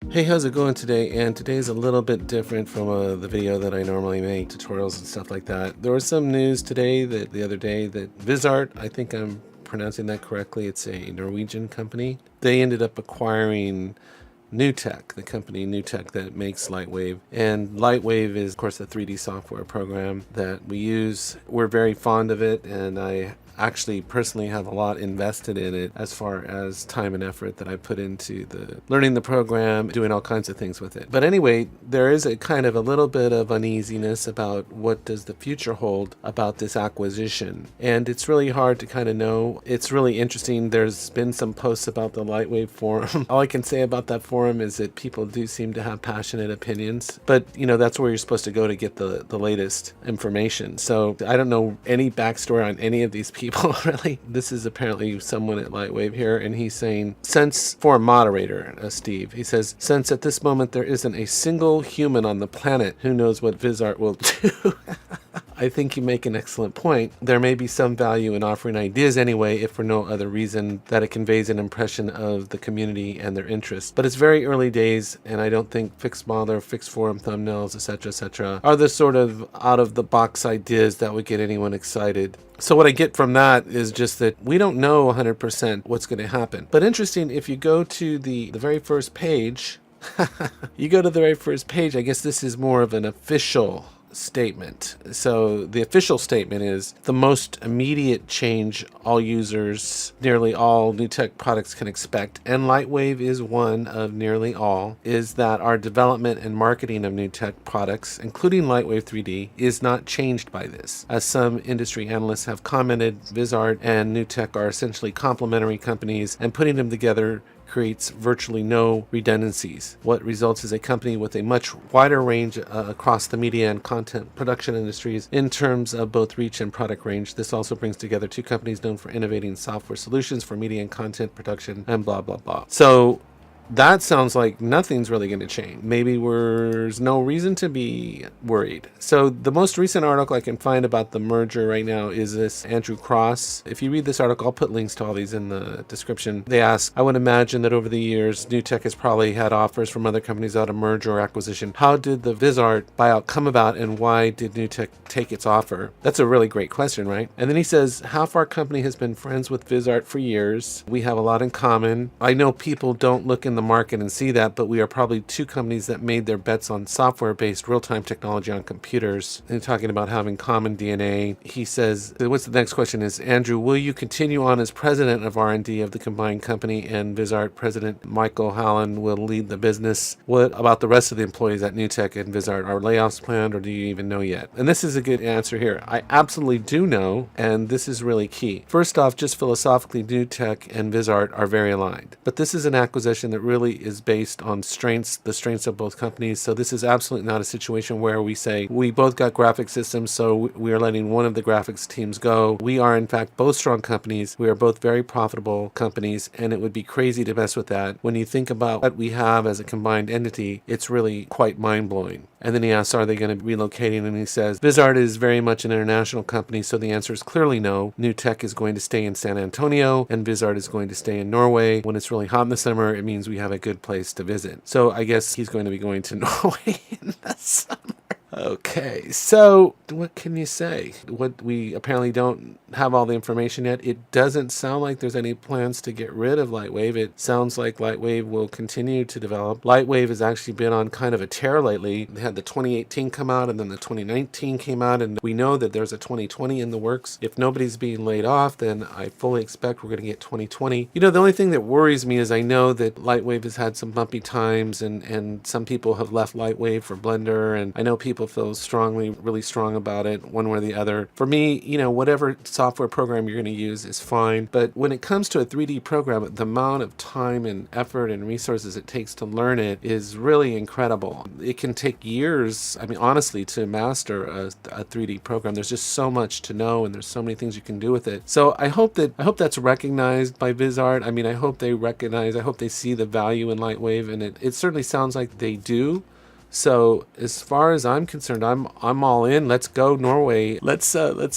Hey, how's it going today? And today is a little bit different from the video that I normally make, tutorials and stuff like that. There was some news today the other day that Vizrt, I think I'm pronouncing that correctly, it's a Norwegian company. They ended up acquiring NewTek, the company NewTek that makes LightWave. And LightWave is, of course, a 3D software program that we use. We're very fond of it, and I actually personally have a lot invested in it as far as time and effort that I put into the learning the program, doing all kinds of things with it. But anyway, there is a kind of a little bit of uneasiness about what does the future hold about this acquisition. And it's really hard to kind of know. It's really interesting. There's been some posts about the LightWave forum. All I can say about that forum is that people do seem to have passionate opinions, but that's where you're supposed to go to get the latest information. So I don't know any backstory on any of these people really. This is apparently someone at LightWave here, and he's saying, since, for a moderator, Steve, he says, since at this moment there isn't a single human on the planet who knows what Vizrt will do. I think you make an excellent point. There may be some value in offering ideas anyway, if for no other reason that it conveys an impression of the community and their interests. But it's very early days, and I don't think fixed model, fixed forum thumbnails, etc., are the sort of out-of-the-box ideas that would get anyone excited. So what I get from that is just that we don't know 100% what's going to happen. But interesting, if you go to the very first page, you go to the very first page, I guess this is more of an official statement. So the official statement is the most immediate change all users, nearly all NewTek products can expect, and LightWave is one of nearly all, is that our development and marketing of NewTek products, including LightWave 3D, is not changed by this. As some industry analysts have commented, Vizrt and NewTek are essentially complementary companies, and putting them together creates virtually no redundancies. What results is a company with a much wider range across the media and content production industries in terms of both reach and product range. This also brings together two companies known for innovating software solutions for media and content production and blah, blah, blah. So that sounds like nothing's really going to change. Maybe there's no reason to be worried. So the most recent article I can find about the merger right now is this Andrew Cross. If you read this article, I'll put links to all these in the description. They ask, I would imagine that over the years, NewTek has probably had offers from other companies out of merger or acquisition. How did the Vizrt buyout come about, and why did NewTek take its offer? That's a really great question, right? And then he says, half our company has been friends with Vizrt for years. We have a lot in common. I know people don't look in the market and see that, but we are probably two companies that made their bets on software-based real-time technology on computers. And talking about having common DNA, he says, what's the next question is, Andrew, will you continue on as president of R&D of the combined company, and Vizrt president Michael Hallen will lead the business? What about the rest of the employees at NewTek and Vizrt? Are layoffs planned, or do you even know yet? And this is a good answer here. I absolutely do know, and this is really key. First off, just philosophically, NewTek and Vizrt are very aligned. But this is an acquisition that really is based on the strengths of both companies. So this is absolutely not a situation where we say we both got graphic systems, so we are letting one of the graphics teams go. We are in fact both strong companies. We are both very profitable companies, and it would be crazy to mess with that. When you think about what we have as a combined entity, it's really quite mind-blowing. And then he asks, are they going to be relocating? And he says, Vizrt is very much an international company, so the answer is clearly no. NewTek is going to stay in San Antonio, and Vizrt is going to stay in Norway. When it's really hot in the summer, it means we have a good place to visit. So I guess he's going to be going to Norway in the summer. Okay, so what can you say? What we apparently don't have all the information yet. It doesn't sound like there's any plans to get rid of LightWave. It sounds like LightWave will continue to develop. LightWave has actually been on kind of a tear lately. They had the 2018 come out, and then the 2019 came out, and we know that there's a 2020 in the works. If nobody's being laid off, then I fully expect we're going to get 2020. The only thing that worries me is I know that LightWave has had some bumpy times, and some people have left LightWave for Blender, and I know people feel really strong about it, one way or the other. For me, whatever software program you're going to use is fine, but when it comes to a 3D program, the amount of time and effort and resources it takes to learn it is really incredible. It can take years, honestly, to master a 3D program. There's just so much to know, and there's so many things you can do with it. So I hope that's recognized by Vizrt. I hope they see the value in LightWave, and it certainly sounds like they do. So as far as I'm concerned, I'm all in. Let's go Norway. Let's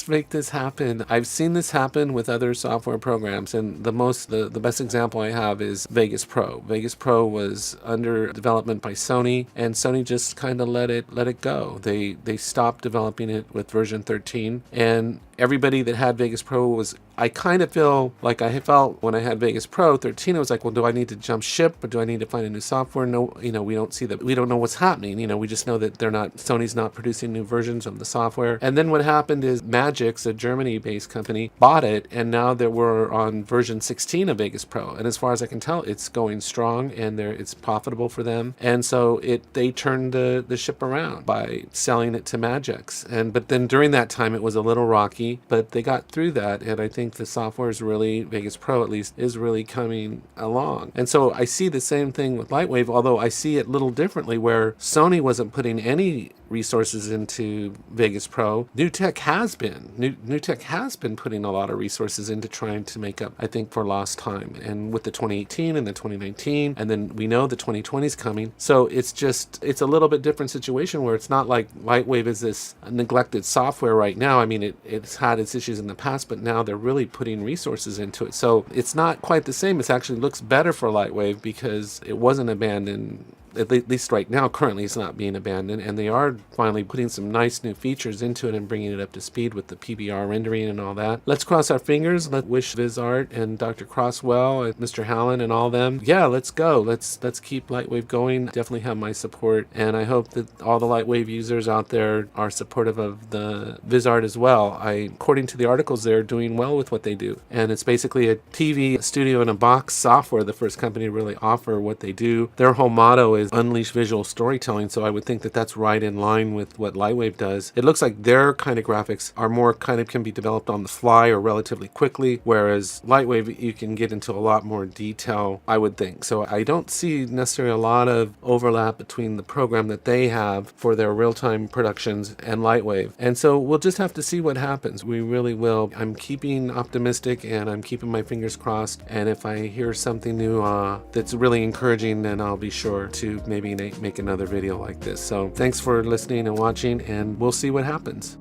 make this happen. I've seen this happen with other software programs, and the best example I have is Vegas Pro. Vegas Pro was under development by Sony, and Sony just kind of let it go. They stopped developing it with version 13, and everybody that had Vegas Pro was, I kind of feel like I felt when I had Vegas Pro 13, I was like, well, do I need to jump ship, or do I need to find a new software? No, we don't see that. We don't know what's happening. We just know that Sony's not producing new versions of the software. And then what happened is Magix, a Germany-based company, bought it, and now we're on version 16 of Vegas Pro. And as far as I can tell, it's going strong, and it's profitable for them. And so they turned the ship around by selling it to Magix. But then during that time, it was a little rocky, but they got through that, and I think the software is really, Vegas Pro at least, is really coming along. And so I see the same thing with LightWave, although I see it a little differently, where Sony wasn't putting any resources into Vegas Pro. NewTek has been. NewTek has been putting a lot of resources into trying to make up, I think, for lost time. And with the 2018 and the 2019, and then we know the 2020 is coming. So it's a little bit different situation, where it's not like LightWave is this neglected software right now. I mean, it's had its issues in the past, but now they're really putting resources into it. So it's not quite the same. It actually looks better for LightWave because it wasn't abandoned. At least right now, currently it's not being abandoned, and they are finally putting some nice new features into it and bringing it up to speed with the PBR rendering and all that. Let's cross our fingers. Let's wish Vizrt and Dr. Crosswell and Mr. Hallen and all them. Yeah, let's go. Let's keep LightWave going. Definitely have my support, and I hope that all the LightWave users out there are supportive of the Vizrt as well. According to the articles, they're doing well with what they do, and it's basically a TV studio in a box software, the first company to really offer what they do. Their whole motto is unleash visual storytelling, so I would think that that's right in line with what LightWave does. It looks like their kind of graphics are more can be developed on the fly or relatively quickly, whereas LightWave, you can get into a lot more detail, I would think. So I don't see necessarily a lot of overlap between the program that they have for their real-time productions and LightWave. And so we'll just have to see what happens. We really will. I'm keeping optimistic, and I'm keeping my fingers crossed, and if I hear something new that's really encouraging, then I'll be sure to maybe make another video like this. So thanks for listening and watching, and we'll see what happens.